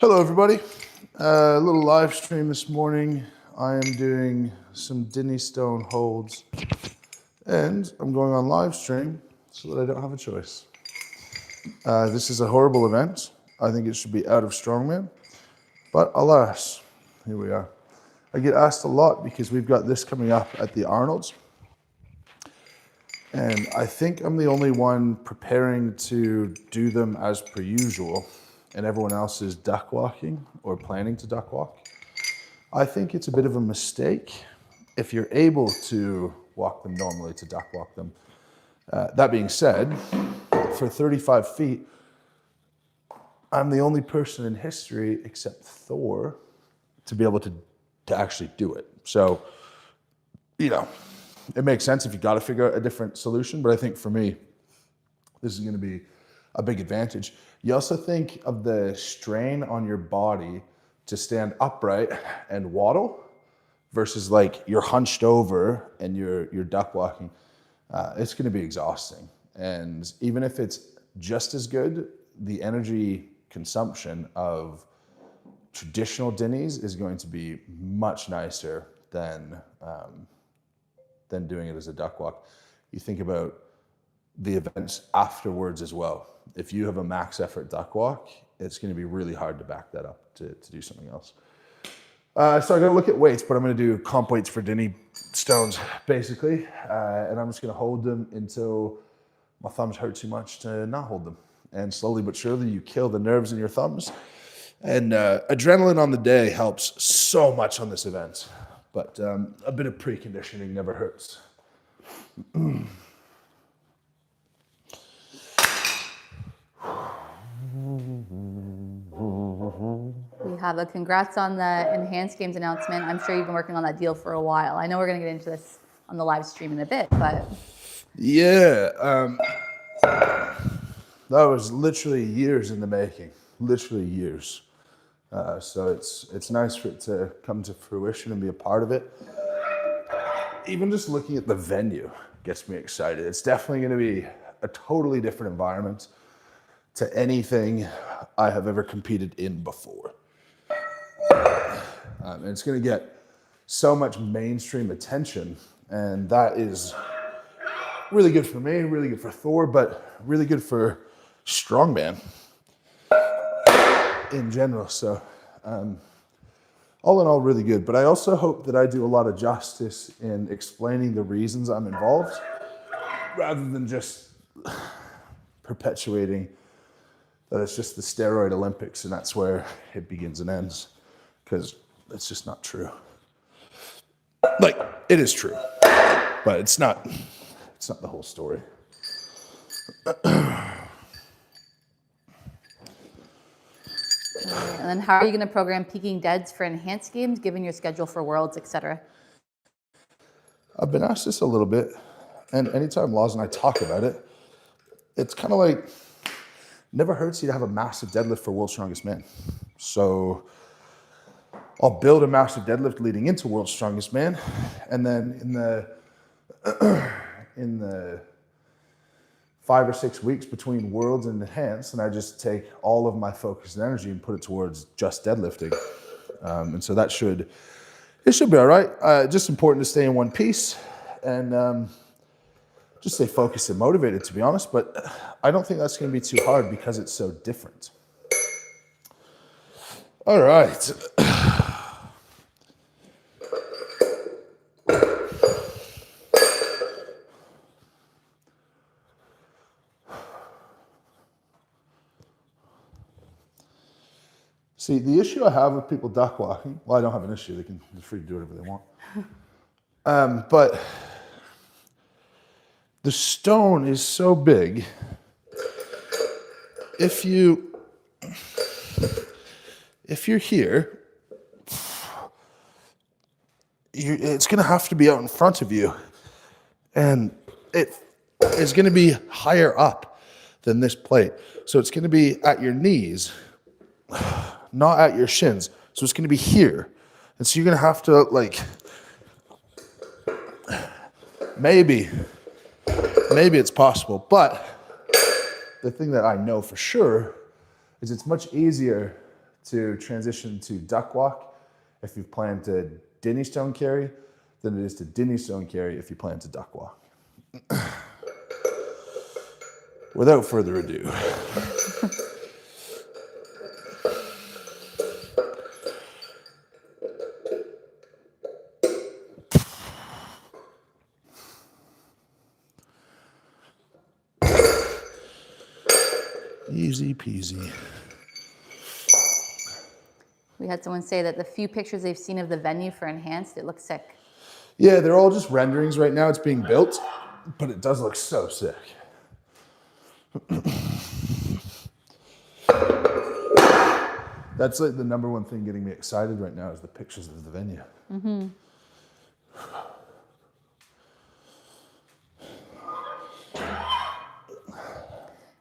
Hello, everybody. A little live stream this morning. I am doing some Denny stone holds, and I'm going on live stream so that I don't have a choice. This is a horrible event. I think it should be out of strongman, but alas, here we are. I get asked a lot because we've got this coming up at the Arnold's, and I think I'm the only one preparing to do them as per usual, and everyone else is duck walking or planning to duck walk. I think it's a bit of a mistake if you're able to walk them normally to duck walk them. That being said, for 35 feet, I'm the only person in history except Thor to be able to actually do it. So, you know, it makes sense if you got to figure out a different solution, but I think for me, this is going to be a big advantage. You also think of the strain on your body to stand upright and waddle versus like you're hunched over and you're duck walking. It's going to be exhausting. And even if it's just as good, the energy consumption of traditional Denny's is going to be much nicer than doing it as a duck walk. You think about the events afterwards as well. If you have a max effort duck walk, it's going to be really hard to back that up to do something else. So I'm going to look at weights, but I'm going to do comp weights for Denny stones, basically. And I'm just going to hold them until my thumbs hurt too much to not hold them. And slowly but surely, you kill the nerves in your thumbs. And adrenaline on the day helps so much on this event. But a bit of preconditioning never hurts. We have a congrats on the Enhanced Games announcement. I'm sure you've been working on that deal for a while. I know we're going to get into this on the live stream in a bit, but... Yeah, that was literally years in the making, literally years. So it's nice for it to come to fruition and be a part of it. Even just looking at the venue gets me excited. It's definitely going to be a totally different environment to anything I have ever competed in before. And it's going to get so much mainstream attention, and that is really good for me, really good for Thor, but really good for strongman in general. So all in all, really good. But I also hope that I do a lot of justice in explaining the reasons I'm involved rather than just perpetuating that it's just the steroid Olympics and that's where it begins and ends, because it's just not true. Like, it is true, but it's not the whole story. And then how are you going to program peaking deads for Enhanced Games, given your schedule for Worlds, etc.? I've been asked this a little bit, and anytime Laws and I talk about it, it's kind of like, never hurts you to have a massive deadlift for World's Strongest Man. So I'll build a massive deadlift leading into World's Strongest Man, and then in the 5 or 6 weeks between Worlds and Enhanced, and I just take all of my focus and energy and put it towards just deadlifting. And so it should be all right. Just important to stay in one piece and just stay focused and motivated, to be honest. But I don't think that's going to be too hard because it's so different. All right. See, the issue I have with people duck walking, well, I don't have an issue. They're free to do whatever they want. But the stone is so big. If you're here, it's going to have to be out in front of you. And it is going to be higher up than this plate. So it's going to be at your knees, not at your shins. So it's going to be here. And so you're going to have to, like, maybe it's possible. But the thing that I know for sure is it's much easier to transition to duck walk if you plan to Denny stone carry than it is to Denny stone carry if you plan to duck walk. Without further ado. Easy peasy. We had someone say that the few pictures they've seen of the venue for Enhanced, it looks sick. Yeah, they're all just renderings right now. It's being built, but it does look so sick. That's like the number one thing getting me excited right now is the pictures of the venue. Mm-hmm.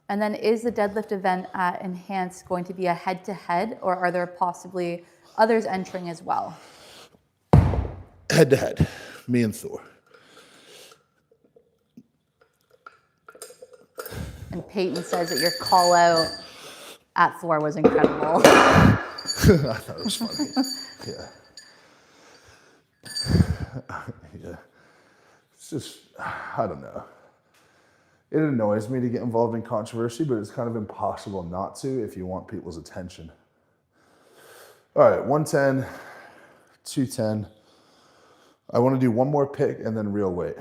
And then is the deadlift event at Enhanced going to be a head-to-head, or are there possibly others entering as well? Head-to-head, me and Thor. And Peyton says that your call out at Thor was incredible. I thought it was funny. Yeah. It's just, I don't know. It annoys me to get involved in controversy, but it's kind of impossible not to if you want people's attention. All right, 110, 210. I want to do one more pick and then real weight.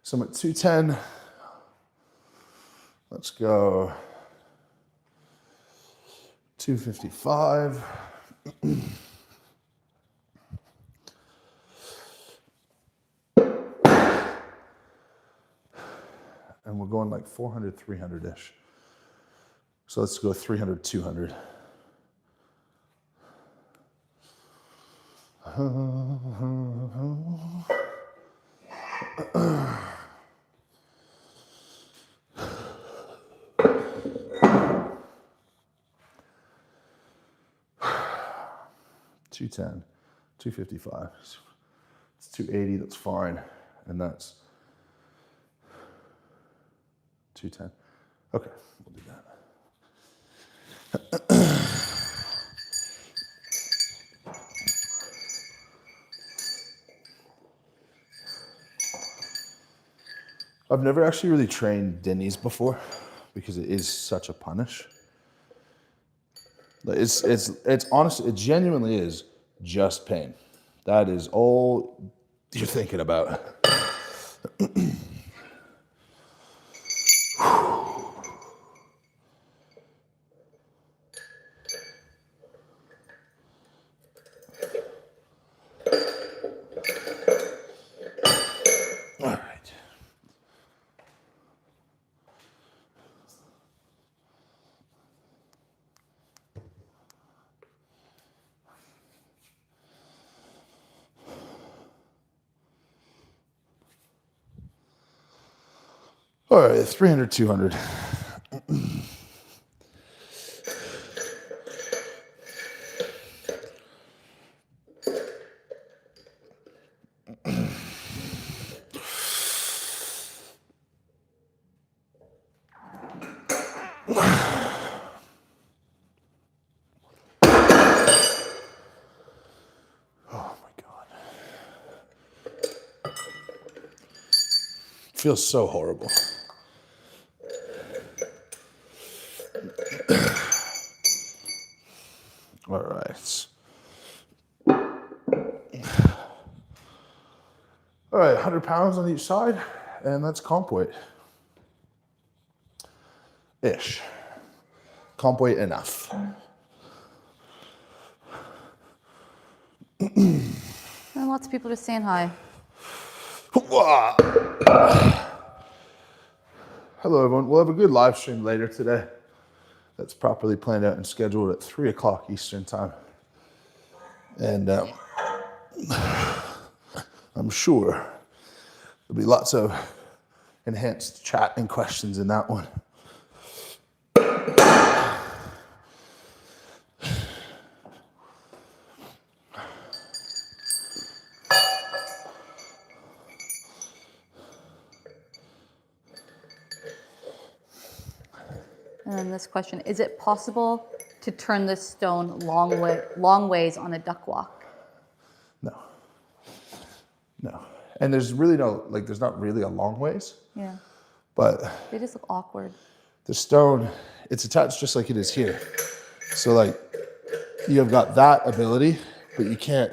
So I'm at 210. Let's go 255. And we're going like 400, 300-ish. So let's go 300, 200. $210, 255. It's 280, that's fine. And that's 210. Okay, we'll do that. I've never actually really trained Denny's before because it is such a punish. It's honestly, it genuinely is just pain. That is all you're thinking about. All right, 300, 200. Oh my God. Feels so horrible. All right. All right, 100 pounds on each side, and that's comp weight. Ish. Comp weight enough. And lots of people just saying hi. Hello, everyone. We'll have a good live stream later today. That's properly planned out and scheduled at 3 o'clock Eastern time. And I'm sure there'll be lots of enhanced chat and questions in that one. And then this question, is it possible to turn the stone long ways on a duck walk? No. No. And there's really no, like, there's not really a long ways. Yeah. But They just look awkward. the stone, it's attached just like it is here. So, like, you've got that ability, but you can't,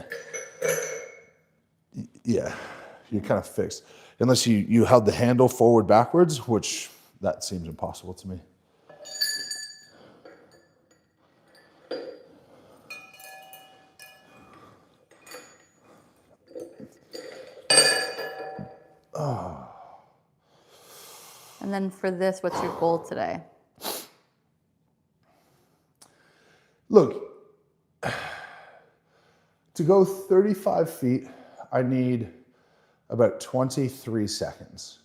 yeah, you're kind of fixed. Unless you held the handle forward backwards, which that seems impossible to me. Oh. And then for this, what's your goal today? Look, to go 35 feet, I need about 23 seconds.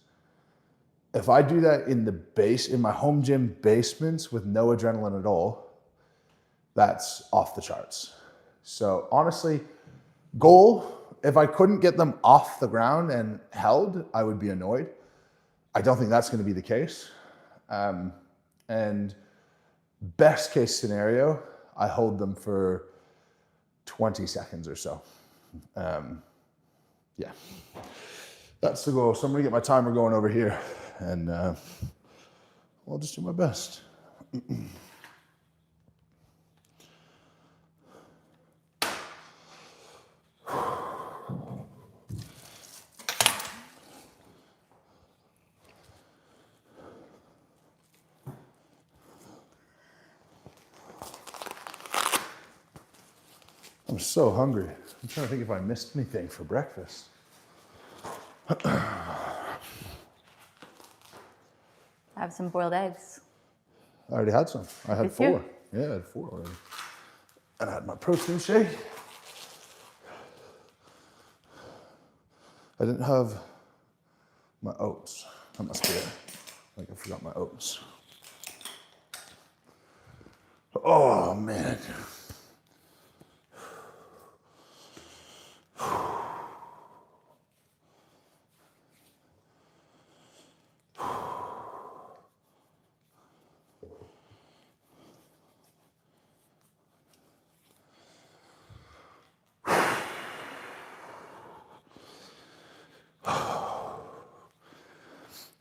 If I do that in my home gym basements with no adrenaline at all, that's off the charts. So honestly, goal, if I couldn't get them off the ground and held, I would be annoyed. I don't think that's going to be the case. And best case scenario, I hold them for 20 seconds or so. Yeah, that's the goal. So I'm gonna get my timer going over here and I'll just do my best. I'm so hungry. I'm trying to think if I missed anything for breakfast. I have some boiled eggs. I already had some. I had Did 4. you? Yeah, I had 4 already. And I had my protein shake. I didn't have my oats. That must be it. Like I forgot my oats. Oh, man.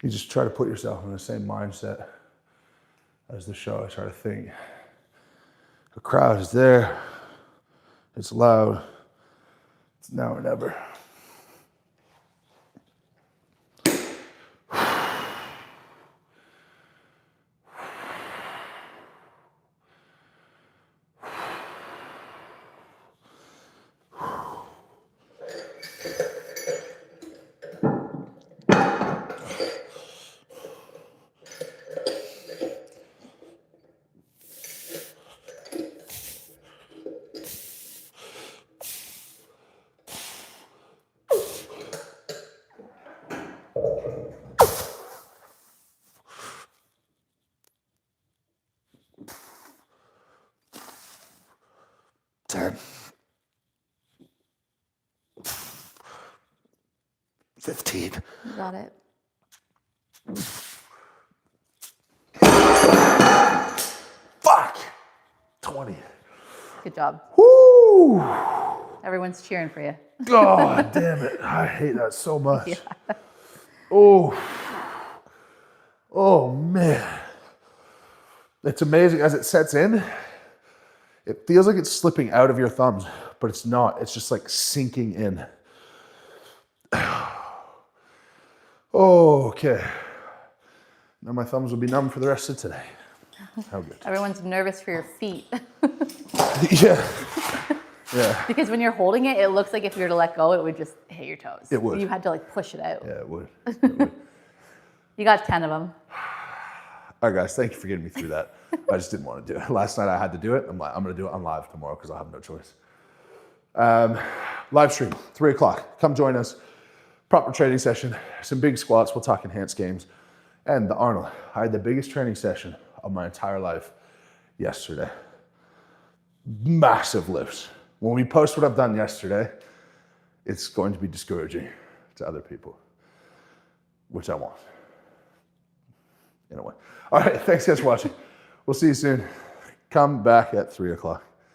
You just try to put yourself in the same mindset as the show. I try to think. The crowd is there. It's loud. It's now or never. Ten. 15. You got it. Fuck! 20. Good job. Woo! Everyone's cheering for you. God damn it. I hate that so much. Yeah. Oh. Oh, man. It's amazing as it sets in. It feels like it's slipping out of your thumbs, but it's not. It's just like sinking in. Oh, okay. Now my thumbs will be numb for the rest of today. How good. Everyone's nervous for your feet. Yeah. Yeah. Because when you're holding it, it looks like if you were to let go, it would just hit your toes. It would. You had to like push it out. Yeah, it would. It would. You got 10 of them. All right, guys, thank you for getting me through that. I just didn't want to do it. Last night I had to do it. I'm like, I'm going to do it on live tomorrow because I have no choice. Live stream, 3 o'clock. Come join us. Proper training session, some big squats. We'll talk enhanced games. And the Arnold. I had the biggest training session of my entire life yesterday. Massive lifts. When we post what I've done yesterday, it's going to be discouraging to other people, which I want. In a way. All right, thanks guys for watching. We'll see you soon. come back at 3 o'clock.